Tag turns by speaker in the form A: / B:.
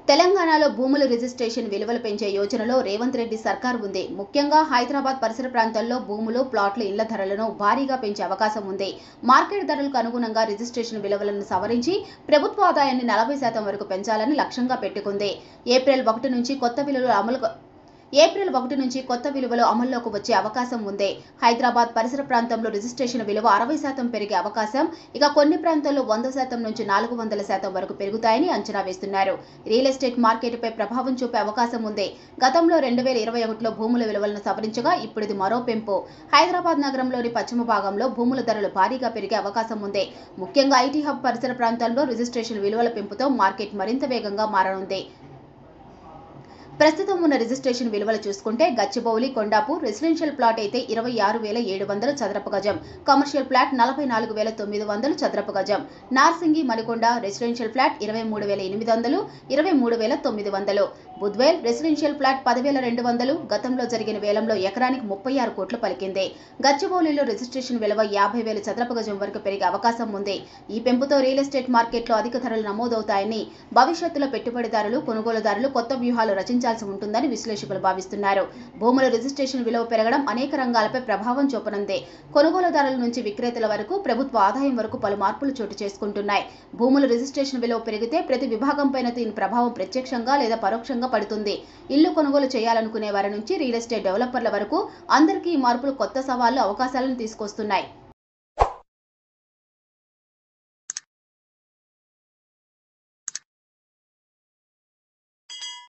A: తెలంగాణలో భూముల రిజిస్ట్రేషన్ విలువలు పెంచే యోచనలో రేవంత్ రెడ్డి సర్కార్ ఉంది. ముఖ్యంగా హైదరాబాద్ పరిసర ప్రాంతాల్లో భూములు, ప్లాట్లు, ఇళ్ల ధరలను భారీగా పెంచే అవకాశం ఉంది. మార్కెట్ ధరలకు అనుగుణంగా రిజిస్ట్రేషన్ విలువలను సవరించి ప్రభుత్వ ఆదాయాన్ని 40% వరకు పెంచాలని లక్ష్యంగా పెట్టుకుంది. ఏప్రిల్ 1 నుంచి కొత్త విలువలు అమల్లోకి వచ్చే అవకాశం ఉంది. హైదరాబాద్ పరిసర ప్రాంతంలో రిజిస్ట్రేషన్ విలువ 60% పెరిగే అవకాశం, ఇక కొన్ని ప్రాంతాల్లో 100% నుంచి 400% వరకు పెరుగుతాయని అంచనా వేస్తున్నారు. రియల్ ఎస్టేట్ మార్కెట్పై ప్రభావం చూపే అవకాశం ఉంది. గతంలో 2021లో భూముల విలువలను సవరించగా ఇప్పుడు ఇది మరో పెంపు. హైదరాబాద్ నగరంలోని పశ్చిమ భాగంలో భూముల ధరలు భారీగా పెరిగే అవకాశం ఉంది. ముఖ్యంగా ఐటీ హబ్ పరిసర ప్రాంతాల్లో రిజిస్ట్రేషన్ విలువల పెంపుతో మార్కెట్ మరింత వేగంగా మారనుంది. ప్రస్తుతం ఉన్న రిజిస్ట్రేషన్ విలువలు చూసుకుంటే గచ్చిబౌలి, కొండాపూర్ రెసిడెన్షియల్ ప్లాట్ అయితే 26,700 చదరపు గజం, కమర్షియల్ ఫ్లాట్ 44,900 చదరపు గజం, Narsingi, Manikonda residential flat 23,800, 23,900, Budvel residential flat 10,200. గతంలో జరిగిన వేలంలో ఎకరానికి 36 కోట్లు పలికింది. గచ్చిబౌలిలో రిజిస్ట్రేషన్ విలువ 50,000 చదరపు గజం వరకు పెరిగే అవకాశం ఉంది. ఈ పెంపుతో రియల్ ఎస్టేట్ మార్కెట్లో అధిక ధరలు నమోదవుతాయని, భవిష్యత్తులో పెట్టుబడిదారులు, కొనుగోలుదారులు కొత్త వ్యూహాలు రచించాల్సి ఉంటుందని విశ్లేషకులు భావిస్తున్నారు. భూముల రిజిస్ట్రేషన్ విలువ పెరగడం అనేక రంగాలపై ప్రభావం చూపనుంది. కొనుగోలుదారుల నుంచి విక్రేతల వరకు, ప్రభుత్వ ఆదాయం వరకు పలు మార్పులు చోటు చేసుకుంటున్నాయి. భూముల రిజిస్ట్రేషన్ విలువ పెరిగితే ప్రతి విభాగంపైన దీని ప్రభావం ప్రత్యక్షంగా లేదా పరోక్షంగా పడుతుంది. ఇల్లు కొనుగోలు చేయాలనుకునే వారి నుంచి రియల్ ఎస్టేట్ డెవలపర్ల వరకు అందరికీ ఈ మార్పులు కొత్త సవాళ్లు, అవకాశాలను తీసుకొస్తున్నాయి.